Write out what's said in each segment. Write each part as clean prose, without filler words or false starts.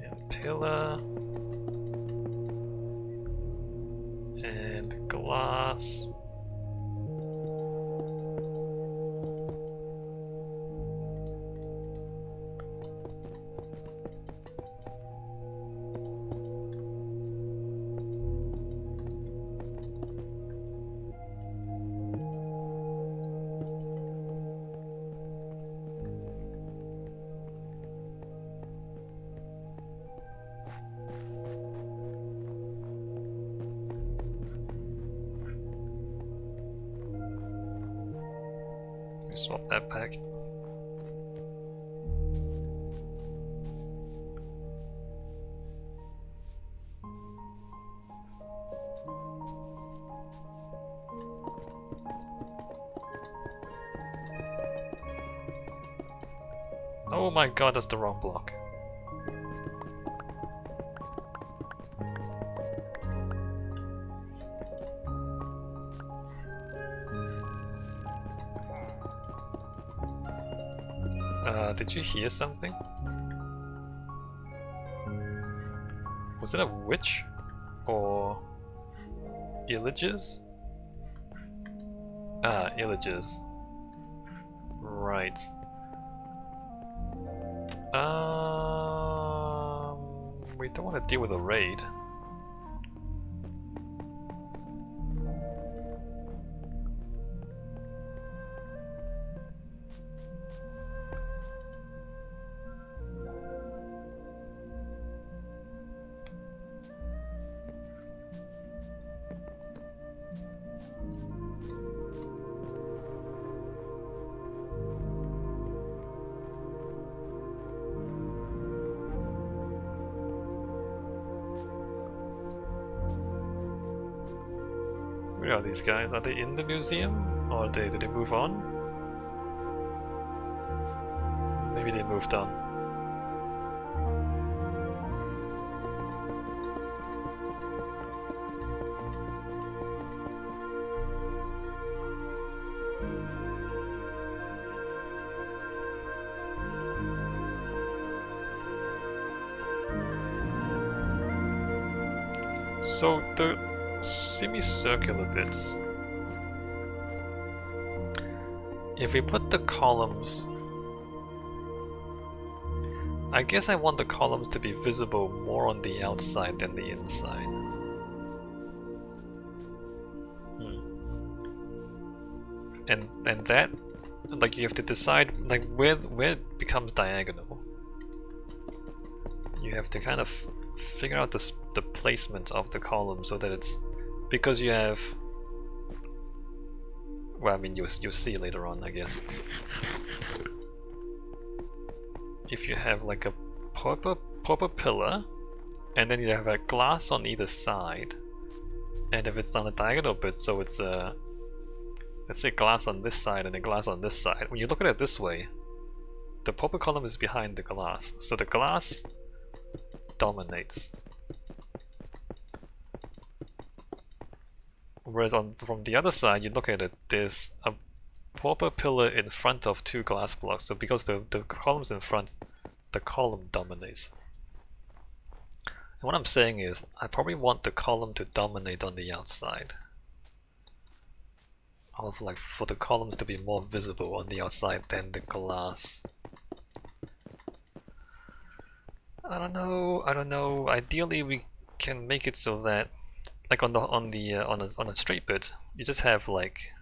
And pillar. And glass. Swap that back. Oh my god, that's the wrong block. Did you hear something? Was it a witch? Or illagers? Ah, illagers. Right. We don't want to deal with a raid. Where are these guys? Are they in the museum? Or did they move on? Maybe they moved on. So the semicircular bits, if we put the columns, I guess I want the columns to be visible more on the outside than the inside. And that, like, you have to decide like where it becomes diagonal. You have to kind of figure out the placement of the column so that it's, because you have, well, I mean, you'll see later on, I guess. If you have like a proper pillar, and then you have a glass on either side, and if it's on a diagonal bit, so it's a, let's say glass on this side and a glass on this side. When you look at it this way, the proper column is behind the glass, so the glass dominates. Whereas from the other side, you look at it, there's a proper pillar in front of two glass blocks, so because the column's in front, the column dominates. And what I'm saying is, I probably want the column to dominate on the outside. I would like for the columns to be more visible on the outside than the glass. I don't know. Ideally, we can make it so that, like on a straight bit, you just have like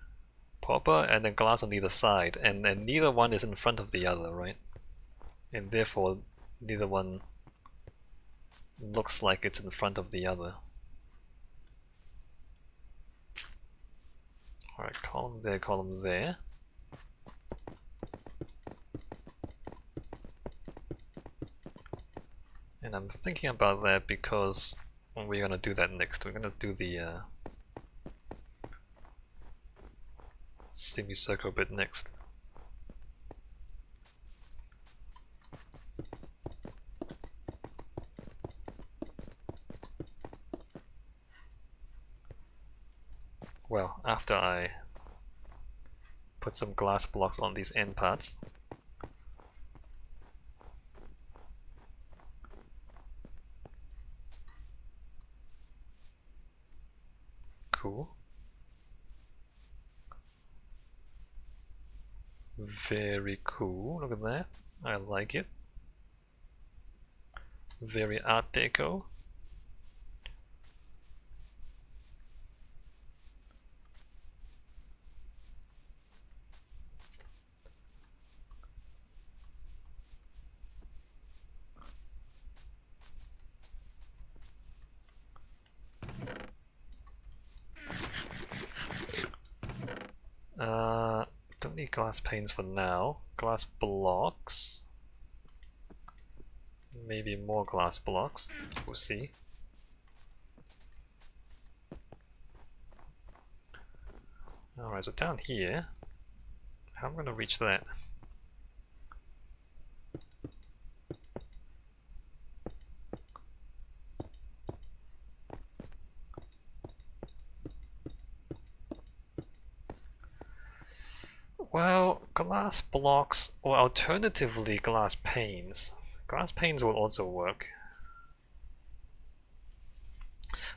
proper and then glass on either side, and neither one is in front of the other, right? And therefore, neither one looks like it's in front of the other. Alright, column there, column there. And I'm thinking about that because we're gonna do that next. We're gonna do the semicircle bit next. Well, after I put some glass blocks on these end parts. Cool. Very cool, look at that. I like it. Very Art Deco. Don't need glass panes for now. Glass blocks. Maybe more glass blocks. We'll see. Alright, so down here, how am I going to reach that? Well, glass blocks, or alternatively glass panes. Glass panes will also work.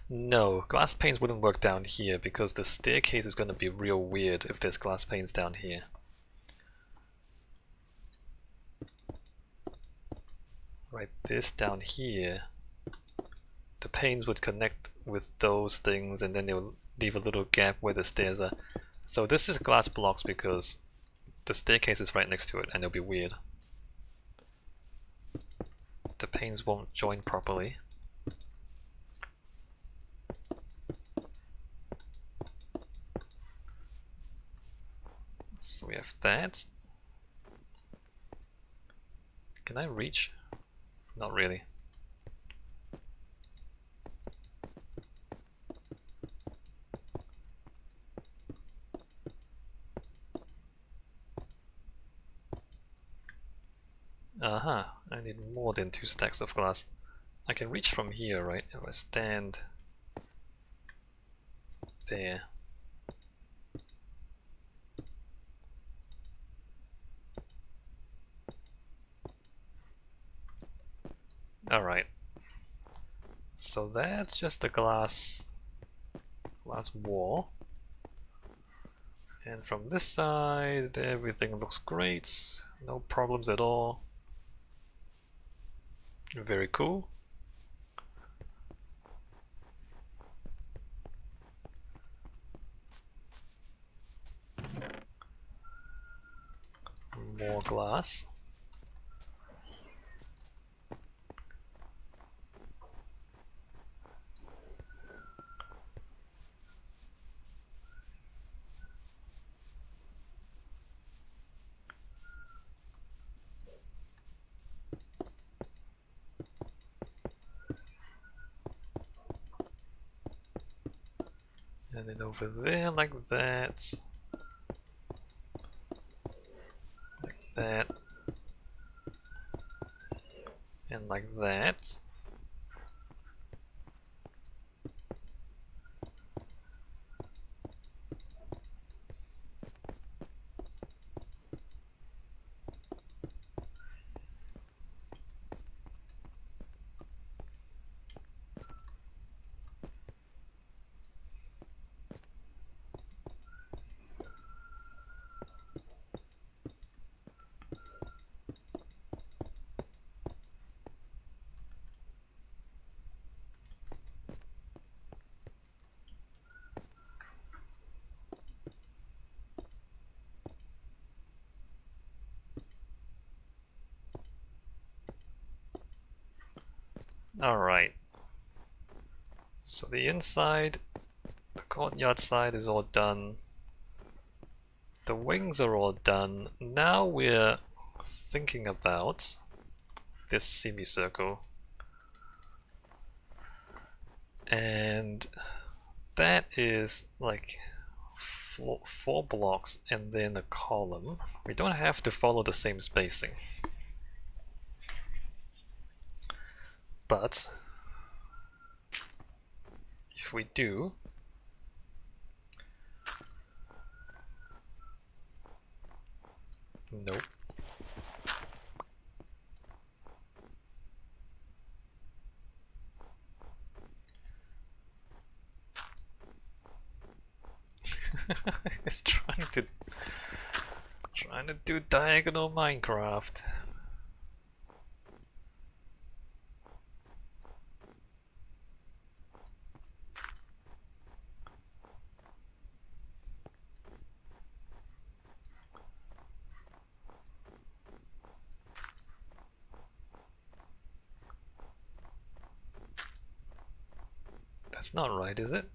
No, glass panes wouldn't work down here because the staircase is going to be real weird if there's glass panes down here. Right, this down here, the panes would connect with those things and then they will leave a little gap where the stairs are. So this is glass blocks because the staircase is right next to it and it'll be weird. The panes won't join properly. So we have that. Can I reach? Not really. Aha, I need more than 2 stacks of glass. I can reach from here, right? If I stand there. Alright. So that's just a glass wall. And from this side, everything looks great. No problems at all. Very cool. More glass. And then over there like that. Like that. And like that. Alright. So the inside, the courtyard side is all done. The wings are all done. Now we're thinking about this semicircle. And that is like 4 blocks and then a column. We don't have to follow the same spacing. But if we do, Nope. It's trying to do diagonal Minecraft. That's not right, is it?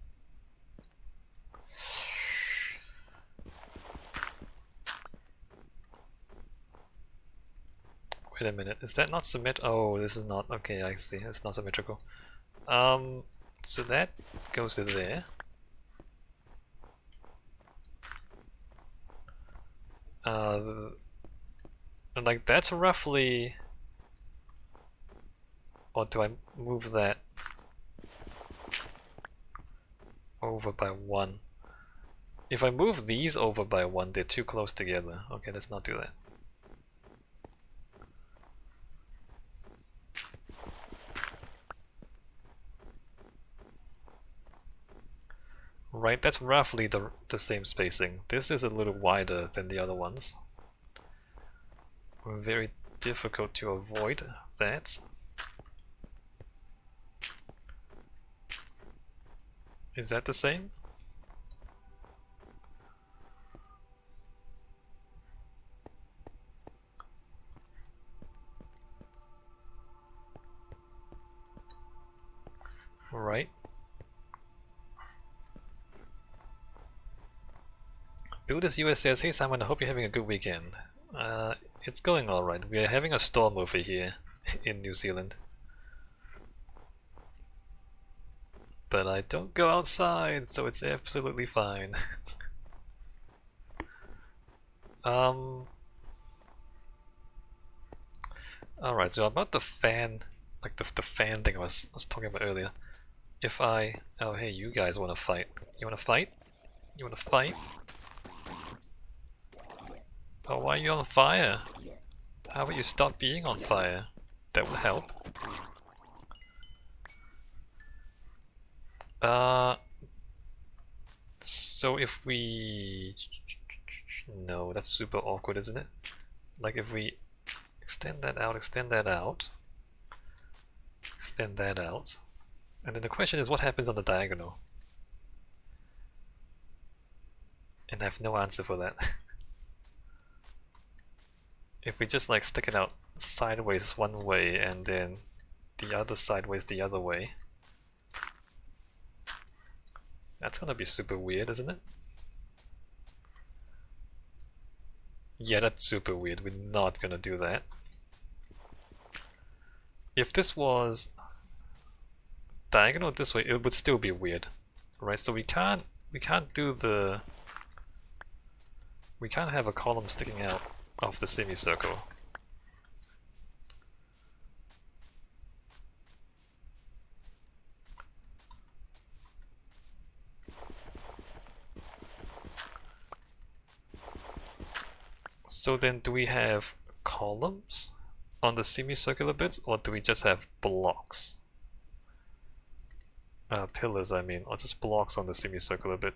Wait a minute, is that not Oh, this is not. Okay, I see. It's not symmetrical. So that goes to there. And like that's roughly. Or do I move that over by 1? If I move these over by 1, they're too close together. Okay, let's not do that. Right, that's roughly the same spacing. This is a little wider than the other ones. Very difficult to avoid that. Is that the same? Right. Builders US says, "Hey Simon, I hope you're having a good weekend." It's going alright. We are having a storm over here in New Zealand. But I don't go outside, so it's absolutely fine. Alright, so about the fan, like the fan thing I was talking about earlier. If I... Oh hey, you guys wanna fight. You wanna fight? You wanna fight? Oh, why are you on fire? How about you stop being on fire? That would help. So if we... No, that's super awkward, isn't it? Like if we extend that out, extend that out, extend that out, and then the question is what happens on the diagonal? And I have no answer for that. If we just like stick it out sideways one way and then the other sideways the other way, that's gonna be super weird, isn't it? Yeah, that's super weird. We're not gonna do that. If this was diagonal this way, it would still be weird, right? So we can't do the... We can't have a column sticking out of the semicircle. So then do we have columns on the semicircular bits, or do we just have blocks? Pillars, I mean, or just blocks on the semicircular bit.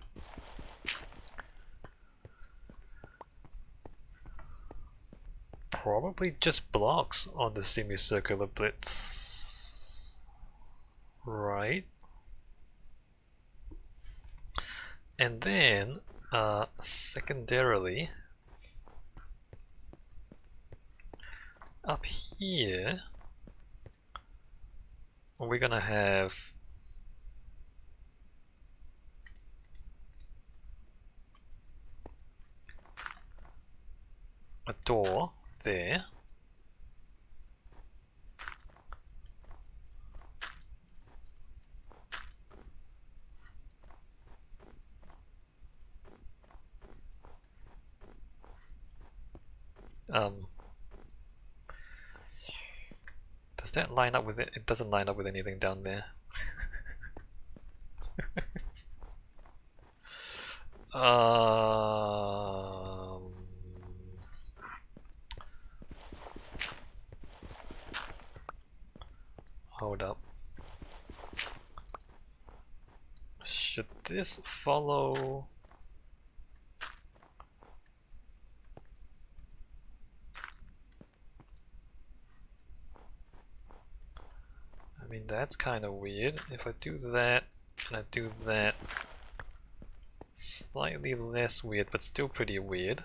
Probably just blocks on the semicircular bits. Right. And then, secondarily, up here, we're gonna have a door there. Does that line up with it? It doesn't line up with anything down there. Um, this follow? I mean, that's kind of weird. If I do that and I do that, slightly less weird, but still pretty weird.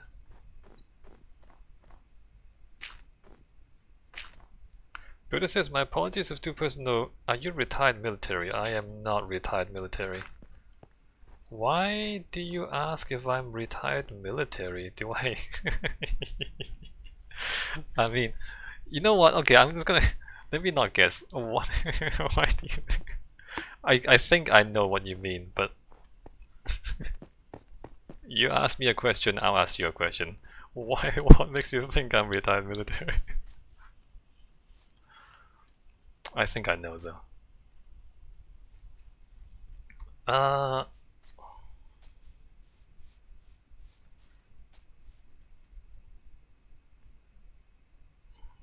Buddha says, my apologies if too personal. Are you retired military? I am not retired military. Why do you ask if I'm retired military? Do I? I mean, you know what? Okay, I'm just gonna let me not guess. What? Why do you think? I think I know what you mean, but you ask me a question, I'll ask you a question. Why? What makes you think I'm retired military? I think I know though.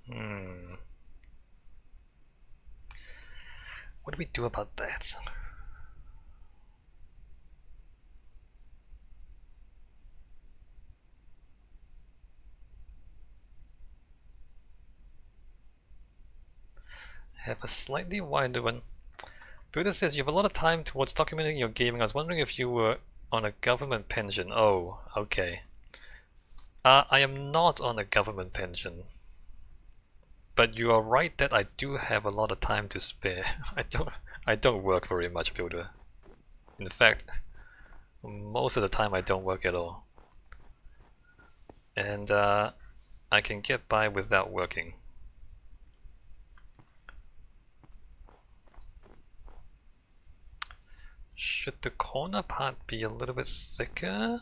Hmm. What do we do about that? Have a slightly wider one. Buddha says you have a lot of time towards documenting your gaming. I was wondering if you were on a government pension. Oh, okay. I am not on a government pension. But you are right that I do have a lot of time to spare. I don't work very much, Builder. In fact, most of the time I don't work at all. And I can get by without working. Should the corner part be a little bit thicker?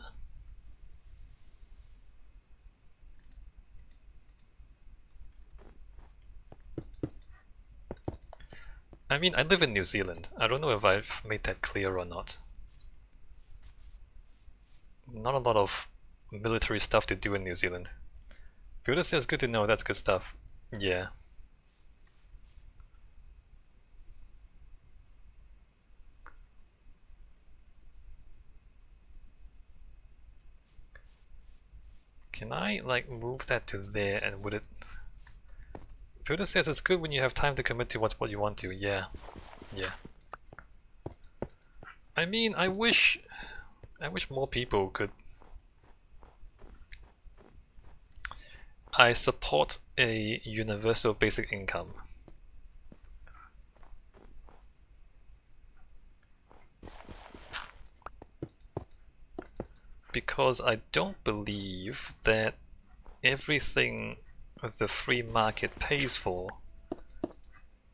I mean, I live in New Zealand. I don't know if I've made that clear or not. Not a lot of military stuff to do in New Zealand. Builder says good to know, that's good stuff. Yeah. Can I like move that to there and would it... Builder says it's good when you have time to commit to what you want to. Yeah. Yeah. I mean, I wish more people could... I support a universal basic income. Because I don't believe that everything the free market pays for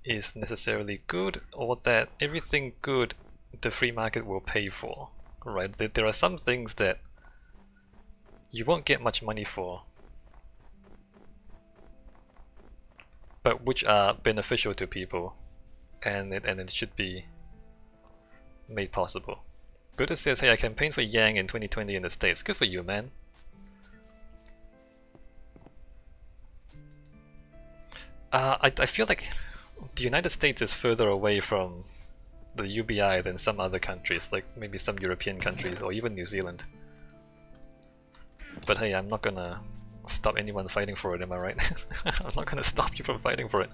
is necessarily good, or that everything good the free market will pay for, right? There are some things that you won't get much money for, but which are beneficial to people, and it should be made possible. Buddha says, hey, I campaigned for Yang in 2020 in the States. Good for you, man. I feel like the United States is further away from the UBI than some other countries, like maybe some European countries or even New Zealand. But hey, I'm not gonna stop anyone fighting for it, am I right? I'm not gonna stop you from fighting for it.